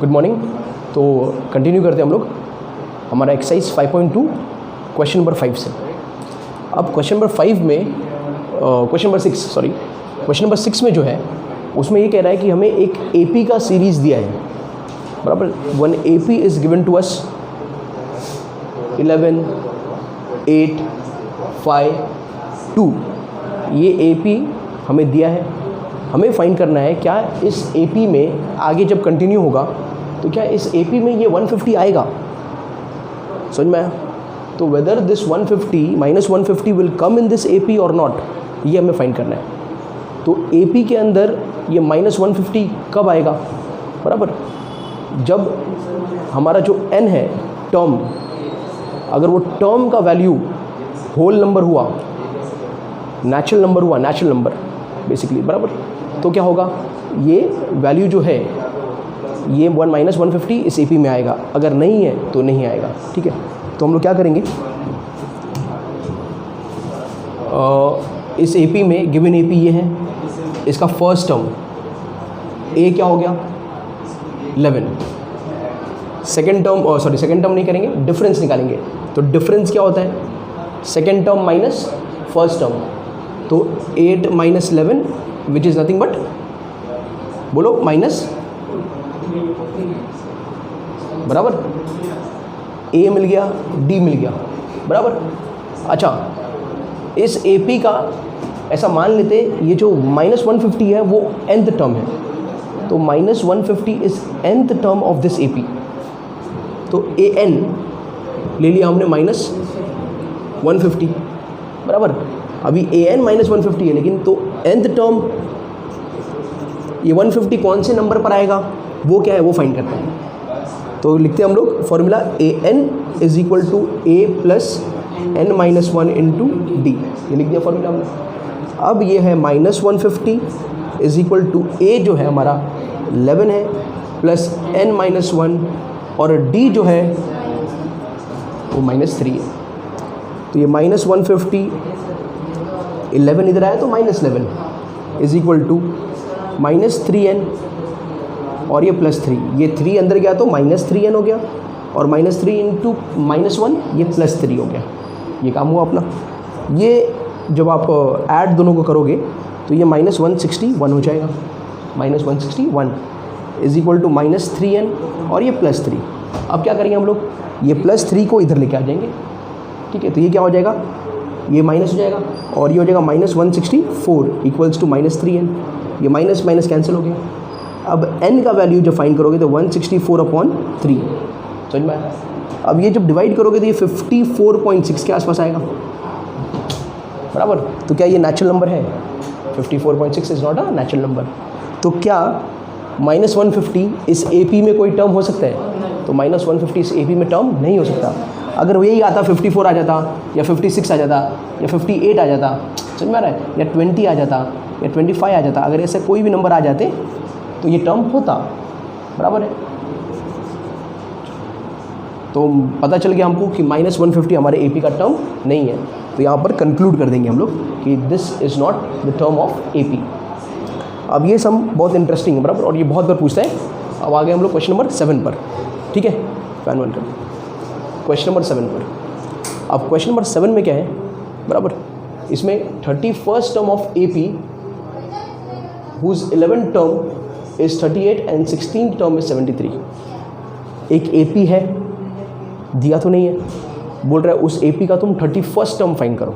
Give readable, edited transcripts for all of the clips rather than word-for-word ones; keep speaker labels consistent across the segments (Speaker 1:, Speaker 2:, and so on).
Speaker 1: Good morning. तो continue करते हैं हम लोग हमारा एक्सरसाइज 5.2 क्वेश्चन नंबर 5 से। अब क्वेश्चन नंबर 5 में क्वेश्चन नंबर 6 में जो है उसमें ये कह रहा है कि हमें एक AP का सीरीज़ दिया है, बराबर। One AP is given to us 11, 8, 5, 2। ये AP हमें दिया है, हमें फाइंड करना है क्या इस AP में आगे जब कंटिन्यू होगा तो क्या इस AP में ये 150 आएगा। समझ में आया? तो whether this 150 minus 150 will come in this AP और नॉट, ये हमें फाइंड करना है। तो AP के अंदर ये माइनस 150 कब आएगा, बराबर, जब हमारा जो n है टर्म, अगर वो टर्म का वैल्यू होल नंबर हुआ, नेचुरल नंबर हुआ, नेचुरल नंबर बेसिकली, बराबर, तो क्या होगा, ये वैल्यू जो है ये माइनस 150 इस AP में आएगा, अगर नहीं है तो नहीं आएगा। ठीक है, तो हम लोग क्या करेंगे, इस AP में गिवन AP ये है, इसका फर्स्ट टर्म A क्या हो गया 11, सेकेंड टर्म नहीं करेंगे, डिफरेंस निकालेंगे। तो डिफरेंस क्या होता है, second term minus first term, तो 8 minus 11 which is nothing but, बोलो, माइनस, बराबर, A मिल गया, D मिल गया, बराबर। अच्छा, इस AP का ऐसा मान लेते, ये जो माइनस 150 है वो nth टर्म है, तो minus 150 is nth term of this AP। तो AN ले लिया हमने माइनस 150, बराबर। अभी AN माइनस 150 है, लेकिन तो nth टर्म ये 150 कौन से नंबर पर आएगा, वो क्या है, वो फाइंड करते हैं। तो लिखते हैं हम लोग formula AN is equal to A plus n minus 1 into D, ये लिख दिया फॉर्मूला हमने। अब ये है minus 150 is equal to A जो है हमारा 11 है प्लस n माइनस 1, और D जो है वो माइनस 3 है। तो ये माइनस 150, 11 इधर आया तो minus 11 is equal to minus 3n, और ये प्लस 3, ये 3 अंदर गया तो माइनस 3n हो गया, और माइनस 3 इंटू माइनस 1 ये प्लस 3 हो गया। ये काम हुआ अपना। ये जब आप ऐड दोनों को करोगे तो ये माइनस 161 हो जाएगा, minus 161 is equal to minus 3n, और ये प्लस 3। अब क्या करेंगे हम लोग, ये प्लस 3 को इधर लेके आ जाएंगे। ठीक है, तो ये क्या हो जाएगा, ये माइनस हो जाएगा, और ये हो जाएगा minus 164 equals to minus 3n। ये माइनस माइनस कैंसिल हो गया। अब n का वैल्यू जब फाइंड करोगे तो 164/3, समझ में आया? अब ये जब डिवाइड करोगे तो ये 54.6 के आसपास आएगा, बराबर। तो क्या ये नेचुरल नंबर है, 54.6 is not a natural number. तो क्या माइनस 150 इस AP में कोई टर्म हो सकता है, तो माइनस 150 इस AP में टर्म नहीं हो सकता। अगर वो यही आता 54 आ जाता, या 56 आ जाता, या 58 आ जाता, समझ में आ रहा है, या 20 आ जाता, या 25 आ जाता, अगर ऐसे कोई भी नंबर आ जाते तो ये टर्म होता, बराबर है। तो पता चल गया हमको कि माइनस 150 हमारे AP का टर्म नहीं है। तो यहाँ पर कंक्लूड कर देंगे हम लोग कि this is not the term of AP। अब ये सम बहुत इंटरेस्टिंग है, बराबर, और ये बहुत बार पूछता है। अब आ गए हम लोग क्वेश्चन नंबर 7 पर। ठीक है, फैन वन कर क्वेश्चन नंबर 7 पर। अब क्वेश्चन नंबर 7 में क्या है, बराबर, इसमें 31st term of AP whose 11th term is 38 and 16th term is 73। एक AP है, दिया तो नहीं है, बोल रहा है उस AP का तुम 31st टर्म फाइंड करो।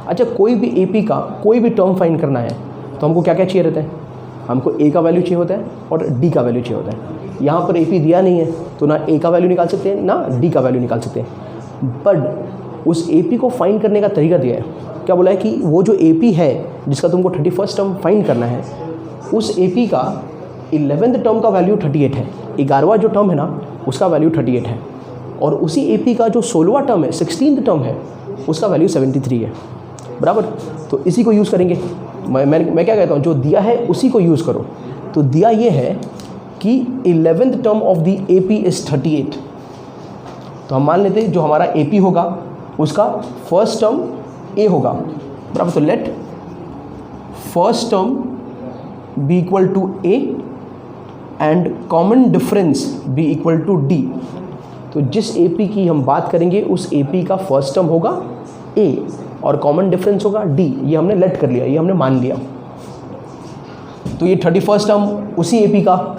Speaker 1: अच्छा, कोई भी AP का कोई भी टर्म फाइंड करना है तो हमको क्या क्या चाहिए रहता है, हमको A का वैल्यू चाहिए होता है और D का वैल्यू चाहिए होता है। यहाँ पर AP दिया नहीं है तो ना A का वैल्यू निकाल सकते हैं ना D का वैल्यू निकाल सकते हैं। बट उस AP को फाइंड करने का तरीका दिया है, क्या बोला है कि वो जो AP है जिसका तुमको 31st टर्म फाइंड करना है, उस AP का 11th टर्म का वैल्यू 38 है, 11वां जो टर्म है ना उसका वैल्यू 38 है, और उसी AP का जो 16वां टर्म है, 16th टर्म है, उसका वैल्यू 73 है, बराबर। तो इसी को यूज़ करेंगे। मैं क्या कहता हूँ, जो दिया है उसी को यूज़ करो। तो दिया ये है कि 11th term of the AP is 38। तो हम मान लेते हैं जो हमारा AP होगा उसका फर्स्ट टर्म A होगा, बराबर। तो let first term be equal to A and common difference be equal to D. तो जिस AP की हम बात करेंगे उस AP का फर्स्ट टर्म होगा A और कॉमन डिफरेंस होगा D। ये हमने लेट कर लिया, ये हमने मान लिया। तो ये 31st टर्म उसी AP का,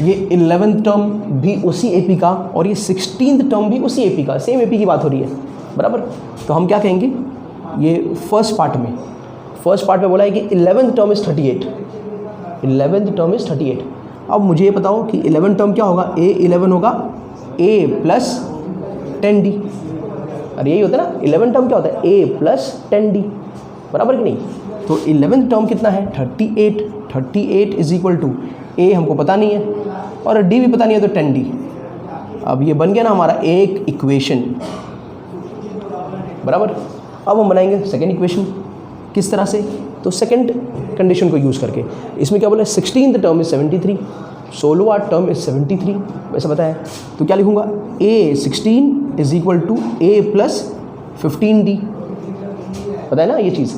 Speaker 1: ये 11th टर्म भी उसी AP का और ये 16th टर्म भी उसी AP का, सेम AP की बात हो रही है, बराबर। तो हम क्या कहेंगे, ये फर्स्ट पार्ट में बोला है कि 11th term is 38, 11th term is 38। अब मुझे ये बताओ कि 11th टर्म क्या होगा, A11 होगा A प्लस 10D। अरे यही होता है ना, 11th टर्म क्या होता है, A प्लस 10D, बराबर कि नहीं। तो 11th टर्म कितना है, 38, 38 इज इक्वल टू A हमको पता नहीं है और D भी पता नहीं है, तो 10D। अब ये बन गया ना हमारा एक इक्वेशन, बराबर। अब हम बनाएंगे सेकेंड इक्वेशन, किस तरह से, तो सेकेंड कंडीशन को यूज़ करके। इसमें क्या बोला, 16th टर्म इज 73, 16वां टर्म इज 73, वैसा बताया। तो क्या लिखूँगा, A16 इज equal to A plus 15D, पता है ना ये चीज़,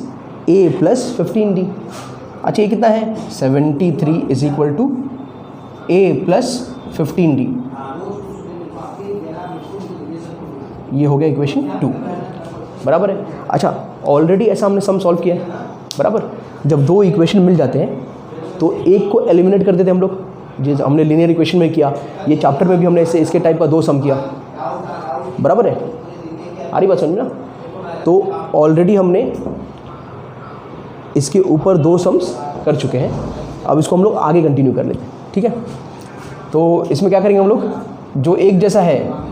Speaker 1: A प्लस 15D। अच्छा ये कितना है, 73 is equal to A plus 15D। ये हो गया इक्वेशन 2, बराबर है। अच्छा ऑलरेडी ऐसा हमने सम सॉल्व किया है, बराबर। जब दो इक्वेशन मिल जाते हैं तो एक को एलिमिनेट कर देते हैं हम लोग, जैसे हमने लीनियर इक्वेशन में किया, ये चैप्टर में भी हमने ऐसे इसके टाइप का 2 सम किया, बराबर है। आ रही बात समझ ना। तो ऑलरेडी हमने इसके ऊपर 2 सम्स कर चुके हैं, अब इसको हम लोग आगे कंटिन्यू कर लेते हैं, ठीक है। तो इसमें क्या करेंगे हम लोग, जो एक जैसा है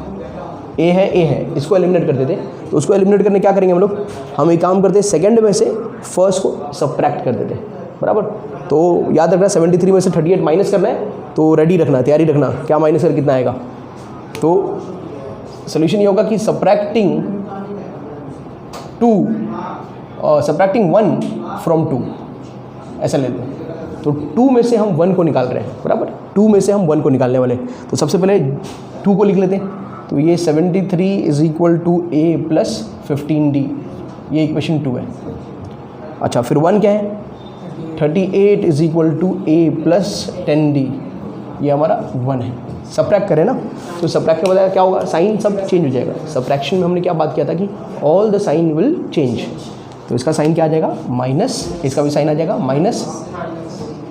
Speaker 1: A है, इसको एलिमिनेट कर देते हैं। तो उसको एलिमिनेट करने क्या करेंगे हम लोग, हम एक काम करते हैं, सेकंड में से फर्स्ट को सब्ट्रैक्ट कर देते हैं, बराबर। तो याद रखना 73 में से 38 माइनस करना है, तो रेडी रखना, तैयारी रखना, क्या माइनस कर कितना आएगा। तो सोल्यूशन ये होगा कि सब्ट्रैक्टिंग 1 फ्रॉम 2, ऐसा लेते हैं। तो 2 में से हम 1 को निकाल रहे हैं, बराबर। 2 में से हम 1 को निकालने वाले, तो सबसे पहले 2 को लिख लेते हैं। तो ये 73 is equal to A plus 15D, ये इक्वेशन 2 है। अच्छा फिर 1 क्या है, 38 is equal to A plus 10D, ये हमारा 1 है। सब्ट्रैक्ट करें ना, तो सब्ट्रैक्ट के बजाय क्या होगा, साइन सब चेंज हो जाएगा। सब्ट्रैक्शन में हमने क्या बात किया था कि all the sign will change. तो इसका साइन क्या आ जाएगा, माइनस, इसका भी साइन आ जाएगा माइनस,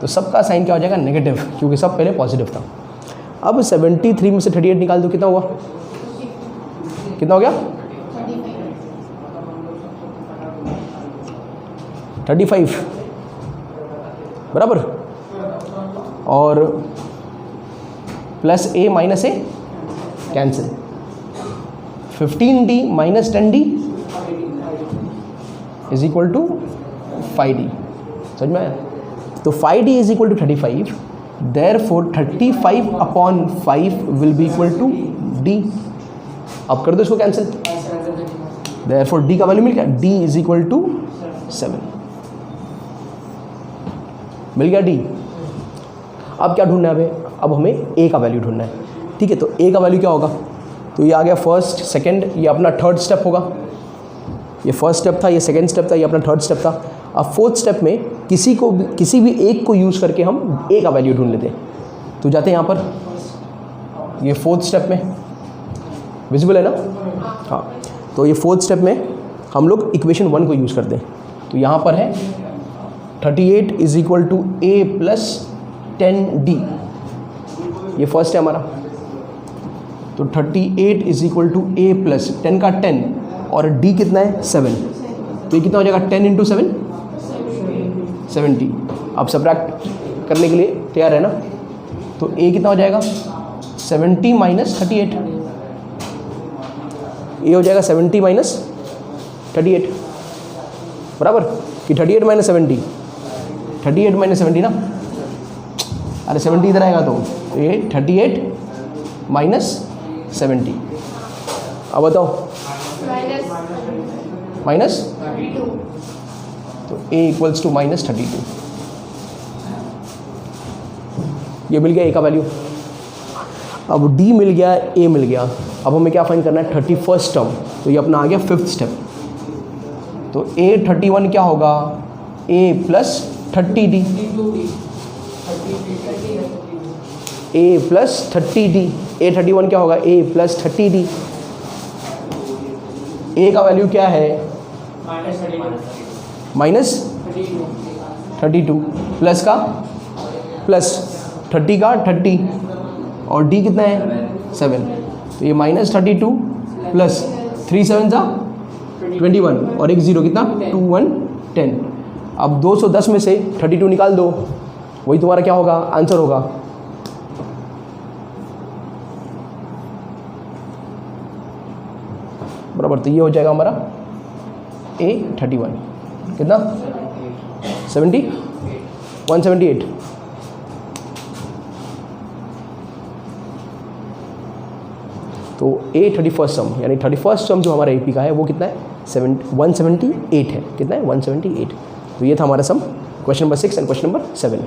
Speaker 1: तो सबका साइन क्या हो जाएगा, नेगेटिव, क्योंकि सब पहले पॉजिटिव था। अब 73 में से 38 निकाल दो, कितना हुआ, कितना हो गया, 35, बराबर। और plus A minus A cancel, 15D minus 10D is equal to 5D, समझ में आया। तो 5D is equal to 35, therefore 35 upon 5 will be equal to D। अब कर दो इसको कैंसिल, देयरफॉर D का वैल्यू मिल गया, D इज इक्वल टू 7, मिल गया D। अब क्या ढूंढना है, अब हमें A का वैल्यू ढूंढना है, ठीक है। तो A का वैल्यू क्या होगा, तो ये आ गया फर्स्ट, सेकंड, ये अपना थर्ड स्टेप होगा। ये फर्स्ट स्टेप था, ये सेकंड स्टेप था, ये अपना थर्ड स्टेप था। अब फोर्थ स्टेप में किसी भी एक को यूज़ करके हम A का वैल्यू ढूंढ लेते हैं। तो जाते हैं यहाँ पर, ये फोर्थ स्टेप में विजिबल है ना, हाँ। तो ये फोर्थ स्टेप में हम लोग इक्वेशन 1 को यूज़ करते हैं। तो यहाँ पर है 38 is equal to A plus 10D, ये फर्स्ट है हमारा। तो 38 is equal to A plus 10 का 10 और D कितना है 7, तो ये कितना हो जाएगा 10 इंटू 7 70। अब सब्ट्रैक्ट करने के लिए तैयार है ना, तो A कितना हो जाएगा 70 माइनस 38, ये हो जाएगा 70 माइनस 38, बराबर कि 38 माइनस 70, 38 माइनस 70 ना, अरे 70 इधर आएगा, तो ये 38 माइनस 70। अब बताओ माइनस, तो A इक्वल्स टू माइनस 32, ये मिल गया A का वैल्यू। अब D मिल गया, A मिल गया, अब हमें क्या फाइंड करना है, 31st टर्म, तो ये अपना आ गया 5th स्टेप। तो A31 क्या होगा, A plus 30D, A plus 30d, A31 क्या होगा, ए प्लस 30d। ए का वैल्यू क्या है, माइनस 32, प्लस का प्लस 30 का 30, और डी कितना है 7, तो ये माइनस 32 प्लस 3 7 जा 21 और एक जीरो कितना 2 1 10। अब 210 में से 32 निकाल दो, वही तुम्हारा क्या होगा, आंसर होगा। बराबर, तो ये हो जाएगा हमारा A31 कितना 178। तो A31 सम यानी 31st सम जो हमारा AP का है वो कितना है 178 है, कितना है 178। तो ये था हमारा sum question number 6 and question number 7।